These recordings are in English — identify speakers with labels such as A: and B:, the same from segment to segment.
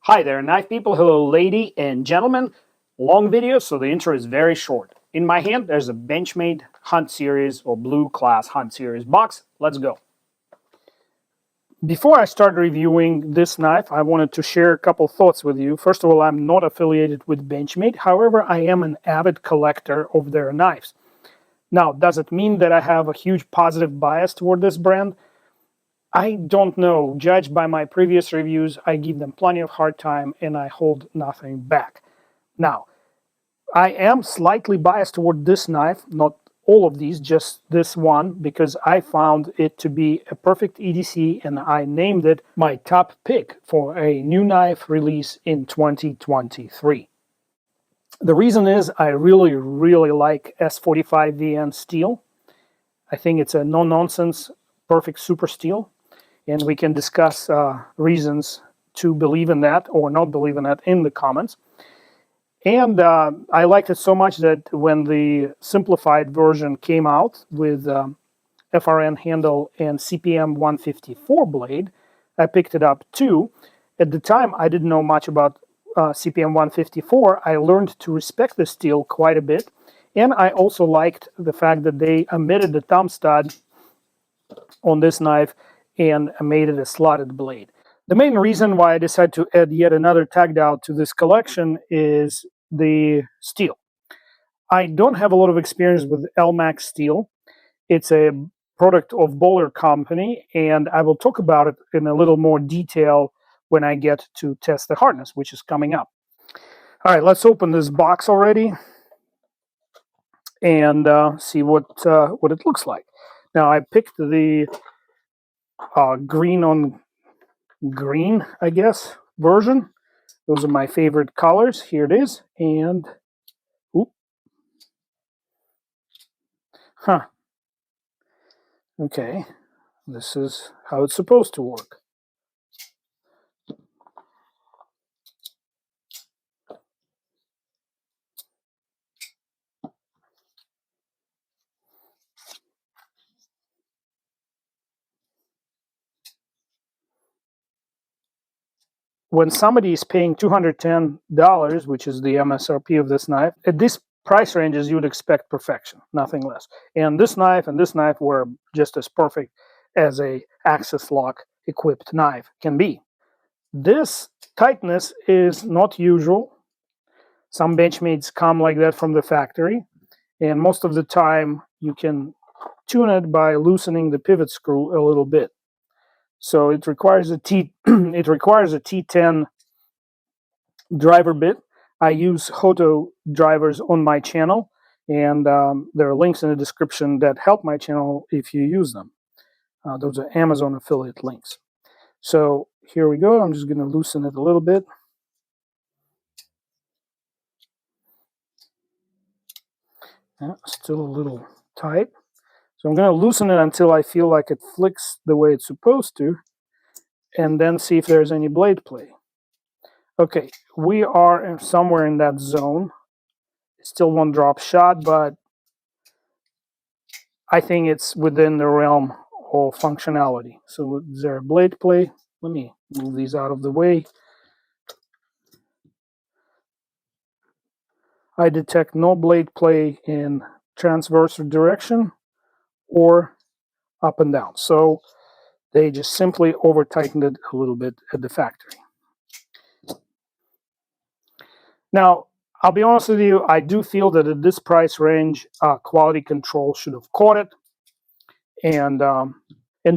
A: Hi there, knife people. Hello, lady and gentlemen. Long video, so the intro is very short. In my hand, there's a Benchmade Hunt Series or Blue Class Hunt Series box. Let's go. Before I start reviewing this knife, I wanted to share a couple thoughts with you. First of all, I'm not affiliated with Benchmade. However, I am an avid collector of their knives. Now, does it mean that I have a huge positive bias toward this brand? I don't know. Judged by my previous reviews, I give them plenty of hard time and I hold nothing back. Now, I am slightly biased toward this knife, not all of these, just this one, because I found it to be a perfect EDC and I named it my top pick for a new knife release in 2023. The reason is I really like S45VN steel. I think it's a no-nonsense, perfect super steel. And we can discuss reasons to believe in that or not believe in that in the comments. And I liked it so much that when the simplified version came out with FRN handle and CPM 154 blade, I picked it up too. At the time, I didn't know much about CPM 154. I learned to respect the steel quite a bit. And I also liked the fact that they omitted the thumb stud on this knife and made it a slotted blade. The main reason why I decided to add yet another Taggedout to this collection is the steel. I don't have a lot of experience with ELMAX steel. It's a product of Bowler Company, and I will talk about it in a little more detail when I get to test the hardness, which is coming up. All right, let's open this box already and see what it looks like. Now, I picked the green on green, I guess, version. Those are my favorite colors. Here it is. And, oop. Okay. This is how it's supposed to work. When somebody is paying $210, which is the MSRP of this knife, at this price ranges, you would expect perfection, nothing less. And this knife were just as perfect as a axis lock equipped knife can be. This tightness is not usual. Some Benchmades come like that from the factory, and most of the time you can tune it by loosening the pivot screw a little bit. So it requires a T10 driver bit. I use Hoto drivers on my channel, and there are links in the description that help my channel if you use them. Those are Amazon affiliate links. So here we go. I'm just going to loosen it a little bit. Yeah, still a little tight. So I'm going to loosen it until I feel like it flicks the way it's supposed to, and then see if there's any blade play. Okay, we are somewhere in that zone. Still one drop shot, but I think it's within the realm of functionality. So is there a blade play? Let me move these out of the way. I detect no blade play in transverse direction or up and down. So they just simply over tightened it a little bit at the factory. Now, I'll be honest with you, I do feel that at this price range, quality control should have caught it and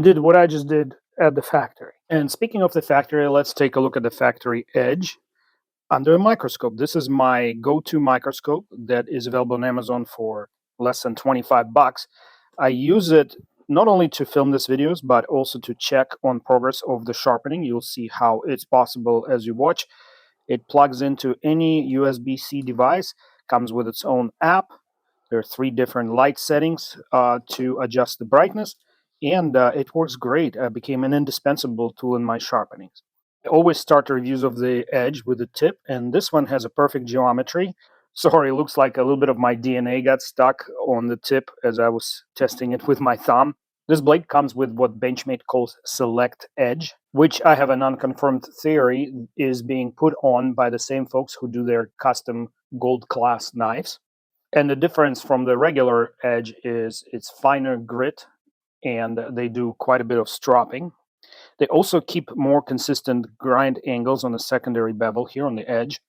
A: did what I just did at the factory. And speaking of the factory, let's take a look at the factory edge under a microscope. This is my go-to microscope that is available on Amazon for less than 25 bucks. I use it not only to film these videos, but also to check on progress of the sharpening. You'll see how it's possible as you watch. It plugs into any USB-C device, comes with its own app. There are 3 different light settings to adjust the brightness, and it works great. It became an indispensable tool in my sharpenings. I always start reviews of the edge with the tip, and this one has a perfect geometry. Sorry, it looks like a little bit of my DNA got stuck on the tip as I was testing it with my thumb. This blade comes with what Benchmade calls select edge, which I have an unconfirmed theory is being put on by the same folks who do their custom gold class knives. And the difference from the regular edge is it's finer grit, and they do quite a bit of stropping. They also keep more consistent grind angles on the secondary bevel here on the edge.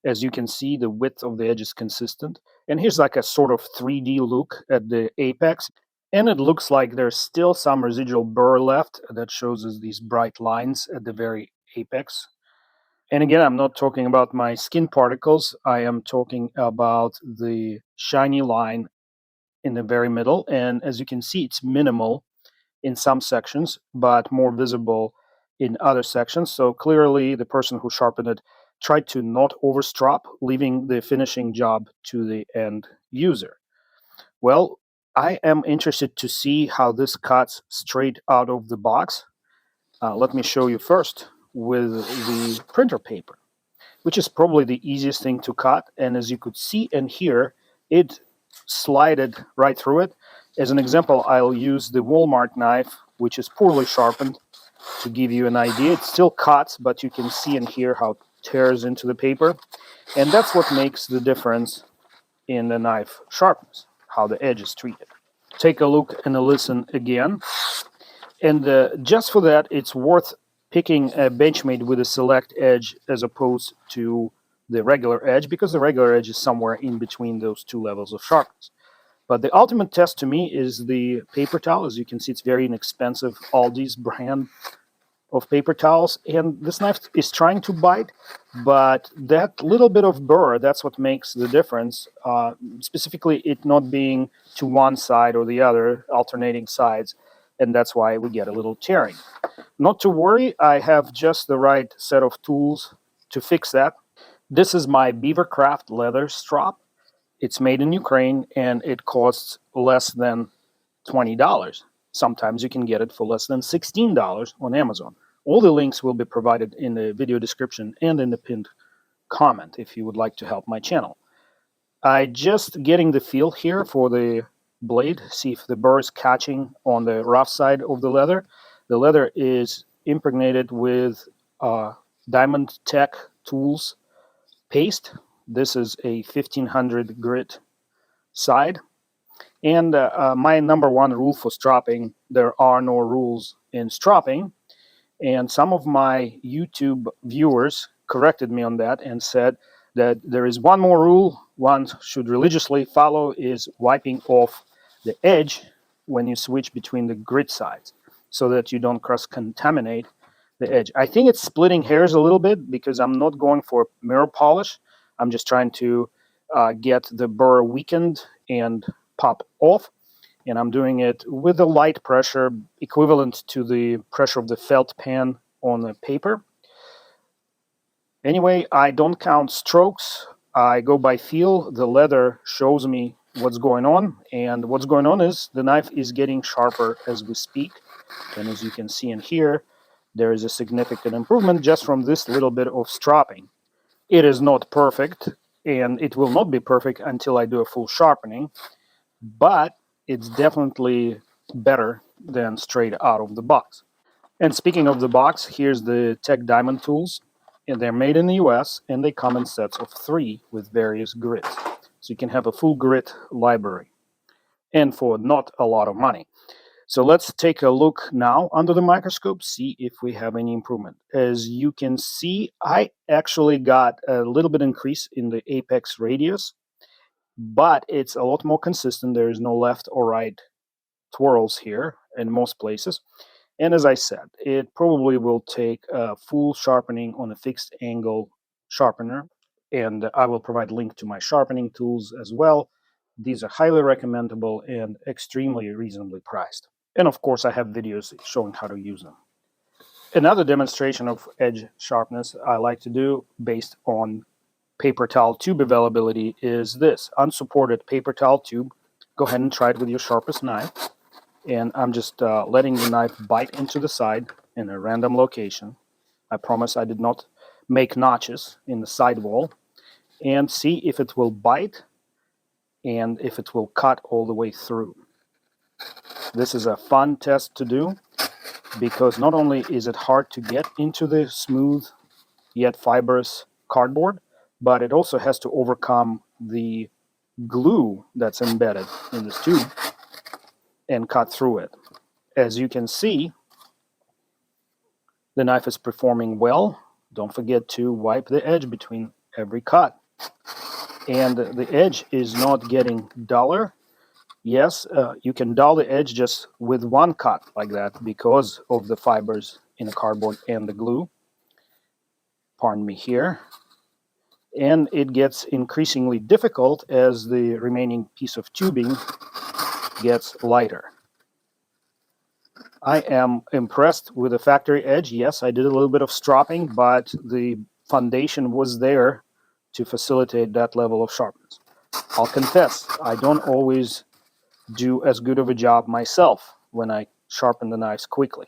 A: As you can see, the width of the edge is consistent. And here's like a sort of 3D look at the apex. And it looks like there's still some residual burr left that shows us these bright lines at the very apex. And again, I'm not talking about my skin particles. I am talking about the shiny line in the very middle. And as you can see, it's minimal in some sections, but more visible in other sections. So clearly the person who sharpened it tried to not overstrop, leaving the finishing job to the end user. Well, I am interested to see how this cuts straight out of the box. Let me show you first with the printer paper, which is probably the easiest thing to cut. And as you could see and hear, it slided right through it. As an example, I'll use the Walmart knife, which is poorly sharpened, to give you an idea. It still cuts, but you can see and hear how it tears into the paper. And that's what makes the difference in the knife sharpness, how the edge is treated. Take a look and a listen again. And just for that, it's worth picking a Benchmade with a select edge as opposed to the regular edge, because the regular edge is somewhere in between those two levels of sharpness. But the ultimate test to me is the paper towel. As you can see, it's very inexpensive, Aldi's brand of paper towels. And this knife is trying to bite, but that little bit of burr, that's what makes the difference. Specifically, it not being to one side or the other, alternating sides. And that's why we get a little tearing. Not to worry, I have just the right set of tools to fix that. This is my Beaver Craft leather strop. It's made in Ukraine, and it costs less than $20. Sometimes you can get it for less than $16 on Amazon. All the links will be provided in the video description and in the pinned comment if you would like to help my channel. I just getting the feel here for the blade, see if the burr is catching on the rough side of the leather. The leather is impregnated with Diamond Tech Tools paste. This is a 1500 grit side. And my number one rule for stropping, there are no rules in stropping. And some of my YouTube viewers corrected me on that and said that there is one more rule one should religiously follow, is wiping off the edge when you switch between the grit sides so that you don't cross-contaminate the edge. I think it's splitting hairs a little bit because I'm not going for mirror polish. I'm just trying to get the burr weakened and pop off. And I'm doing it with a light pressure equivalent to the pressure of the felt pan on the paper. Anyway, I don't count strokes. I go by feel. The leather shows me what's going on. And what's going on is the knife is getting sharper as we speak. And as you can see and hear, there is a significant improvement just from this little bit of stropping. It is not perfect, and it will not be perfect until I do a full sharpening, but it's definitely better than straight out of the box. And speaking of the box, here's the TechDiamondTools, and they're made in the US, and they come in sets of 3 with various grits. So you can have a full grit library, and for not a lot of money. So let's take a look now under the microscope, see if we have any improvement. As you can see, I actually got a little bit increase in the apex radius, but it's a lot more consistent. There is no left or right twirls here in most places. And as I said, it probably will take a full sharpening on a fixed angle sharpener. And I will provide a link to my sharpening tools as well. These are highly recommendable and extremely reasonably priced. And of course, I have videos showing how to use them. Another demonstration of edge sharpness I like to do based on paper towel tube availability is this. Unsupported paper towel tube. Go ahead and try it with your sharpest knife. And I'm just letting the knife bite into the side in a random location. I promise I did not make notches in the sidewall. And see if it will bite and if it will cut all the way through. This is a fun test to do because not only is it hard to get into the smooth yet fibrous cardboard, but it also has to overcome the glue that's embedded in this tube and cut through it. As you can see, the knife is performing well. Don't forget to wipe the edge between every cut. And the edge is not getting duller. Yes, you can dull the edge just with one cut like that because of the fibers in the cardboard and the glue. Pardon me here. And it gets increasingly difficult as the remaining piece of tubing gets lighter. I am impressed with the factory edge. Yes, I did a little bit of stropping, but the foundation was there to facilitate that level of sharpness. I'll confess, I don't always do as good of a job myself when I sharpen the knives quickly.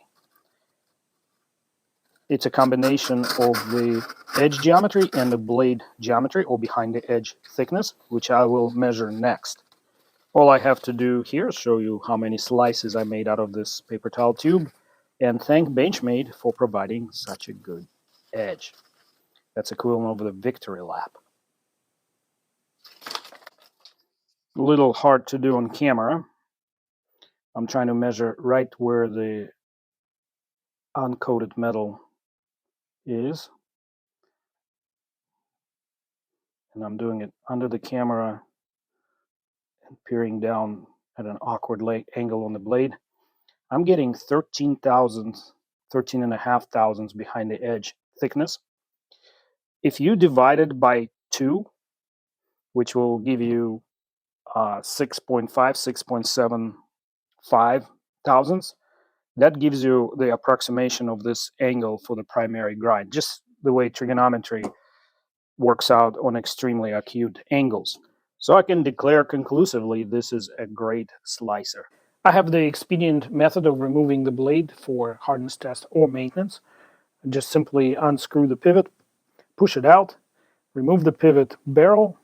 A: It's a combination of the edge geometry and the blade geometry, or behind the edge thickness, which I will measure next. All I have to do here is show you how many slices I made out of this paper towel tube, and thank Benchmade for providing such a good edge. That's equivalent of the victory lap. A little hard to do on camera. I'm trying to measure right where the uncoated metal is. And I'm doing it under the camera and peering down at an awkward angle on the blade. I'm getting 13.5 thousandths behind the edge thickness. If you divide it by 2, which will give you 6.5, 6.75 thousandths, that gives you the approximation of this angle for the primary grind, just the way trigonometry works out on extremely acute angles. So I can declare conclusively this is a great slicer. I have the expedient method of removing the blade for hardness test or maintenance. Just simply unscrew the pivot, push it out, remove the pivot barrel,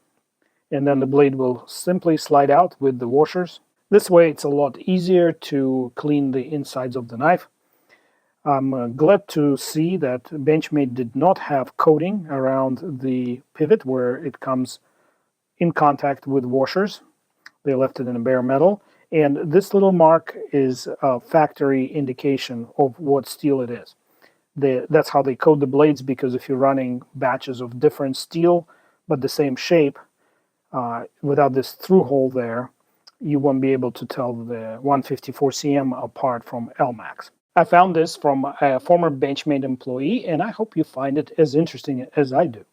A: and then the blade will simply slide out with the washers. This way it's a lot easier to clean the insides of the knife. I'm glad to see that Benchmade did not have coating around the pivot where it comes in contact with washers. They left it in a bare metal, and this little mark is a factory indication of what steel it is. That's how they coat the blades, because if you're running batches of different steel but the same shape, without this through hole there, you won't be able to tell the 154 cm apart from ELMAX. I found this from a former Benchmade employee, and I hope you find it as interesting as I do.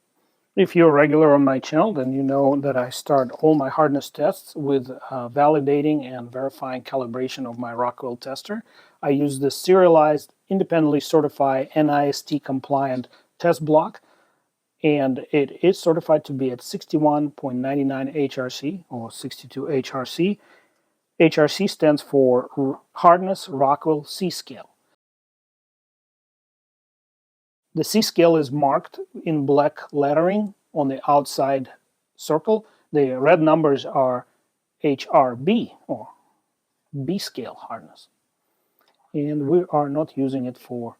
A: If you're a regular on my channel, then you know that I start all my hardness tests with validating and verifying calibration of my Rockwell tester. I use the serialized, independently certified, NIST-compliant test block, and it is certified to be at 61.99 HRC, or 62 HRC. HRC stands for Hardness Rockwell C-Scale. The C-scale is marked in black lettering on the outside circle. The red numbers are HRB, or B-scale hardness. And we are not using it for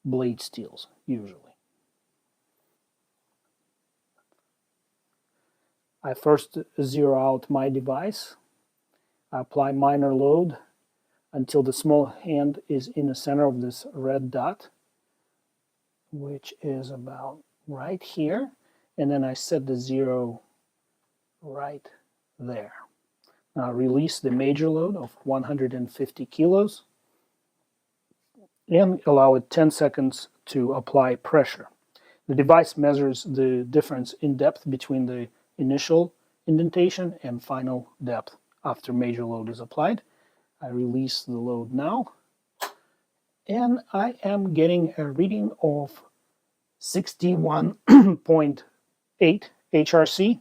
A: blade steels, usually. I first zero out my device. I apply minor load until the small hand is in the center of this red dot, which is about right here, and then I set the zero right there. Now release the major load of 150 kilos and allow it 10 seconds to apply pressure. The device measures the difference in depth between the initial indentation and final depth after major load is applied. I release the load now, and I am getting a reading of 61.8 HRC.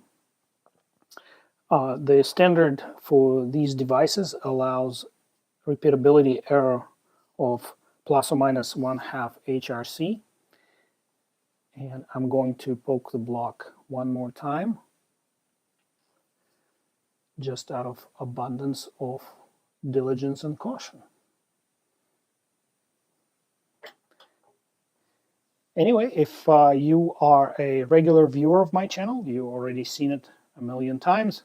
A: The standard for these devices allows repeatability error of plus or minus 1/2 HRC. And I'm going to poke the block one more time, just out of abundance of diligence and caution. Anyway, if you are a regular viewer of my channel, you've already seen it a million times.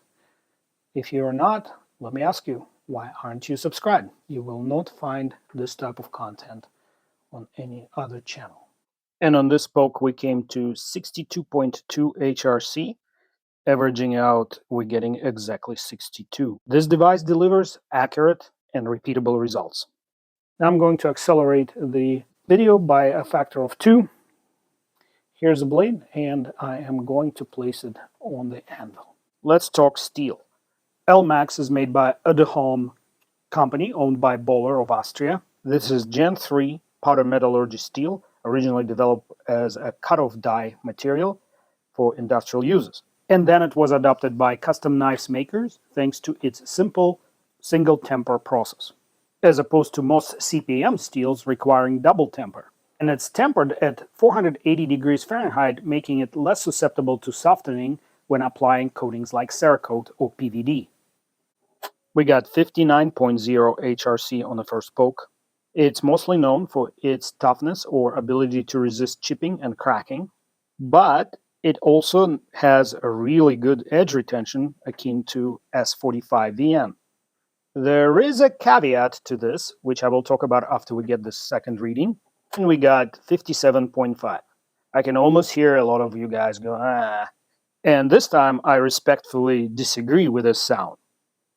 A: If you're not, let me ask you, why aren't you subscribed? You will not find this type of content on any other channel. And on this poke, we came to 62.2 HRC. Averaging out, we're getting exactly 62. This device delivers accurate and repeatable results. Now I'm going to accelerate the video by a factor of 2. Here's the blade, and I am going to place it on the anvil. Let's talk steel. ELMAX is made by a company owned by Bohler of Austria. This is Gen 3 powder metallurgy steel, originally developed as a cut-off die material for industrial uses. And then it was adopted by custom knives makers thanks to its simple single temper process, as opposed to most CPM steels requiring double temper. And it's tempered at 480 degrees Fahrenheit, making it less susceptible to softening when applying coatings like Cerakote or PVD. We got 59.0 HRC on the first poke. It's mostly known for its toughness or ability to resist chipping and cracking, but it also has a really good edge retention akin to S45VN. There is a caveat to this, which I will talk about after we get the second reading. And we got 57.5. I can almost hear a lot of you guys go, ah. And this time I respectfully disagree with this sound.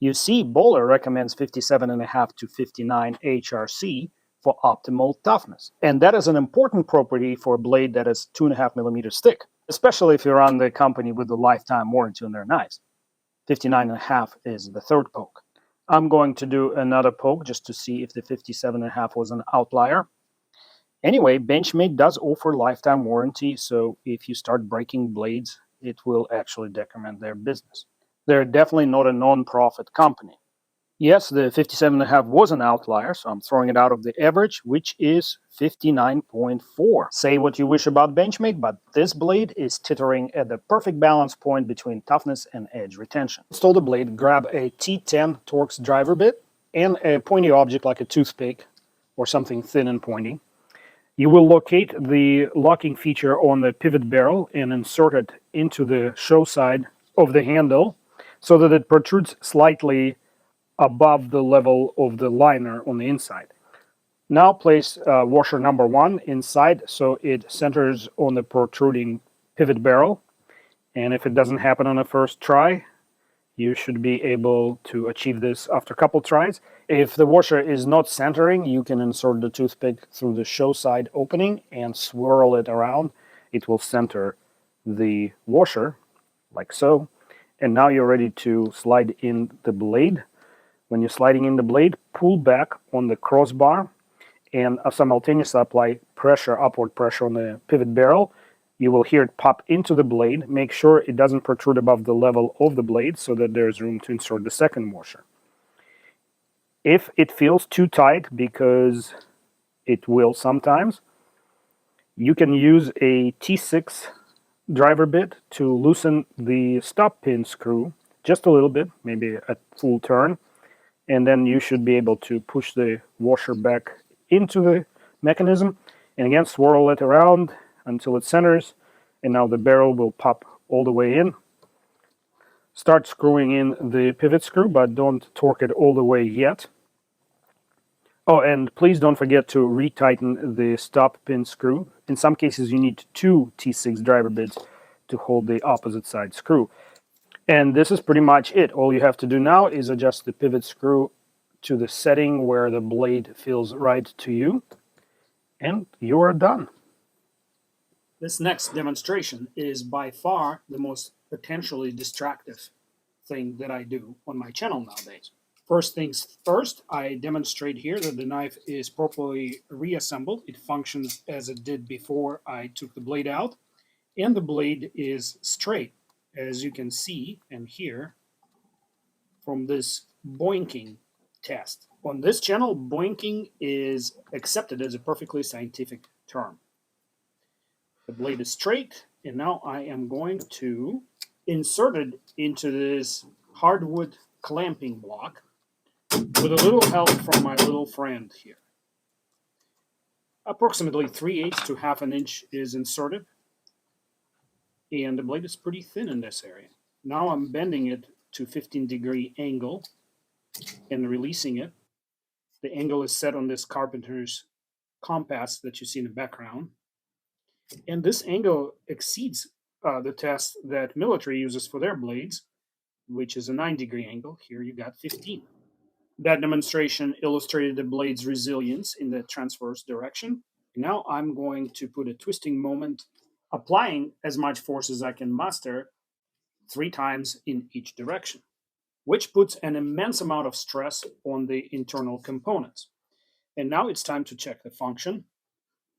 A: You see, Bohler recommends 57.5 to 59 HRC for optimal toughness. And that is an important property for a blade that is 2.5 millimeters thick, especially if you're on the company with the lifetime warranty on their knives. 59.5 is the third poke. I'm going to do another poke just to see if the 57.5 was an outlier. Anyway, Benchmade does offer lifetime warranty, so if you start breaking blades, it will actually decrement their business. They're definitely not a non-profit company. Yes, the 57.5 was an outlier, so I'm throwing it out of the average, which is 59.4. Say what you wish about Benchmade, but this blade is teetering at the perfect balance point between toughness and edge retention. Install the blade, grab a T10 Torx driver bit and a pointy object like a toothpick or something thin and pointy. You will locate the locking feature on the pivot barrel and insert it into the show side of the handle so that it protrudes slightly above the level of the liner on the inside. Now place washer number 1 inside so it centers on the protruding pivot barrel. And if it doesn't happen on the first try, you should be able to achieve this after a couple tries. If the washer is not centering, you can insert the toothpick through the show side opening and swirl it around. It will center the washer, like so. And now you're ready to slide in the blade. When you're sliding in the blade, pull back on the crossbar and simultaneously apply pressure, upward pressure on the pivot barrel. You will hear it pop into the blade. Make sure it doesn't protrude above the level of the blade so that there's room to insert the second washer. If it feels too tight, because it will sometimes, you can use a T6 driver bit to loosen the stop pin screw just a little bit, maybe a full turn, and then you should be able to push the washer back into the mechanism and again swirl it around until it centers, and now the barrel will pop all the way in. Start screwing in the pivot screw, but don't torque it all the way yet. Oh, and please don't forget to retighten the stop pin screw. In some cases you need 2 T6 driver bits to hold the opposite side screw. And this is pretty much it. All you have to do now is adjust the pivot screw to the setting where the blade feels right to you, and you are done. This next demonstration is by far the most potentially distractive thing that I do on my channel nowadays. First things first, I demonstrate here that the knife is properly reassembled. It functions as it did before I took the blade out, and the blade is straight, as you can see and hear from this boinking test. On this channel, boinking is accepted as a perfectly scientific term. The blade is straight, and now I am going to insert it into this hardwood clamping block. with a little help from my little friend here. Approximately 3/8 to half an inch is inserted, and the blade is pretty thin in this area. Now I'm bending it to 15-degree angle and releasing it. The angle is set on this carpenter's compass that you see in the background. And this angle exceeds the test that military uses for their blades, which is a 9-degree angle. Here you got 15. That demonstration illustrated the blade's resilience in the transverse direction. Now I'm going to put a twisting moment, applying as much force as I can muster 3 times in each direction, which puts an immense amount of stress on the internal components. And now it's time to check the function.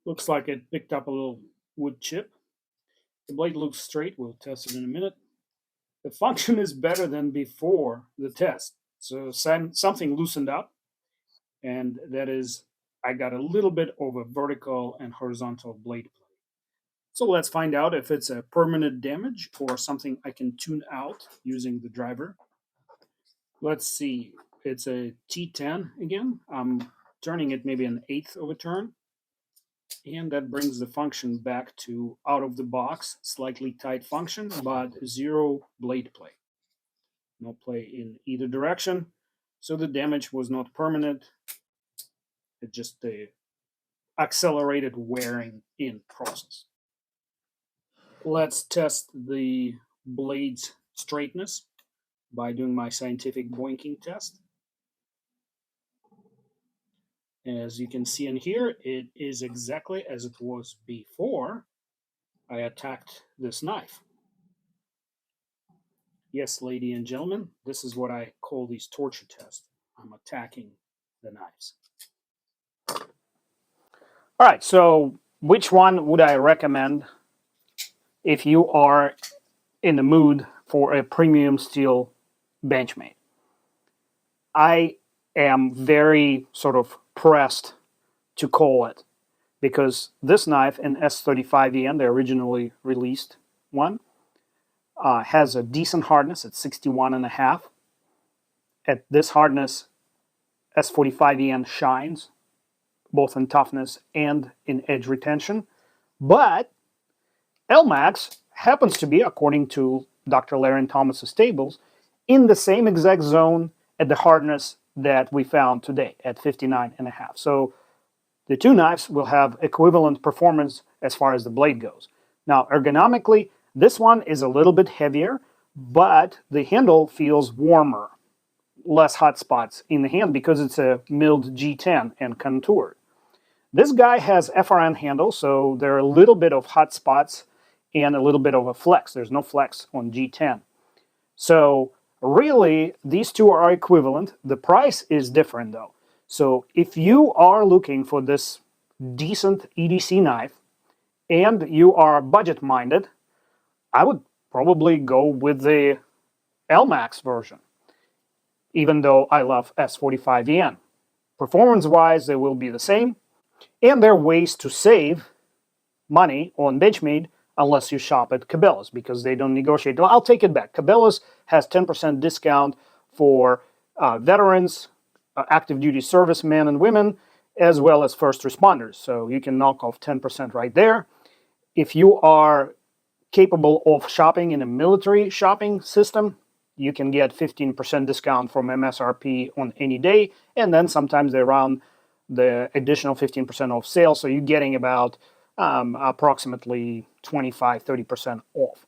A: Looks like it picked up a little wood chip. The blade looks straight. We'll test it in a minute. The function is better than before the test. So something loosened up, and that is I got a little bit of a vertical and horizontal blade play. So let's find out if it's a permanent damage or something I can tune out using the driver. Let's see. It's a T10 again. I'm turning it maybe 1/8 of a turn. And that brings the function back to out of the box, slightly tight function, but 0 blade play. No play in either direction. So the damage was not permanent. It's just the accelerated wearing in process. Let's test the blade's straightness by doing my scientific boinking test. As you can see in here, it is exactly as it was before I attacked this knife. Yes, ladies and gentlemen, this is what I call these torture tests. I'm attacking the knives. All right, so which one would I recommend if you are in the mood for a premium steel Benchmade? I am very sort of pressed to call it because this knife in S45VN, the originally released one, has a decent hardness at 61.5. At this hardness, S45VN shines, both in toughness and in edge retention. But ELMAX happens to be, according to Dr. Larry and Thomas's tables, in the same exact zone at the hardness that we found today at 59.5. So the two knives will have equivalent performance as far as the blade goes. Now, ergonomically, this one is a little bit heavier, but the handle feels warmer, less hot spots in the hand because it's a milled G10 and contoured. This guy has FRN handle, so there are a little bit of hot spots and a little bit of a flex. There's no flex on G10. So really, these two are equivalent. The price is different though. So if you are looking for this decent EDC knife and you are budget-minded, I would probably go with the ELMAX version, even though I love S45VN. Performance-wise, they will be the same, and there are ways to save money on Benchmade unless you shop at Cabela's because they don't negotiate. Well, I'll take it back. Cabela's has 10% discount for veterans, active duty servicemen and women, as well as first responders. So you can knock off 10% right there. If you are capable of shopping in a military shopping system, you can get 15% discount from MSRP on any day, and then sometimes they run the additional 15% off sale, so you're getting about approximately 25-30% off.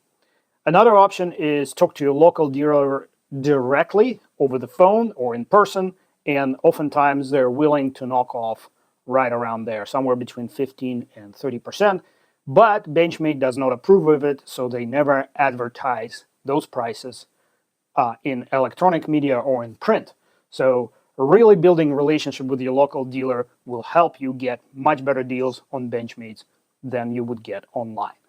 A: Another option is talk to your local dealer directly over the phone or in person, and oftentimes they're willing to knock off right around there, somewhere between 15 and 30%. But Benchmade does not approve of it, so they never advertise those prices in electronic media or in print. So really building a relationship with your local dealer will help you get much better deals on Benchmades than you would get online.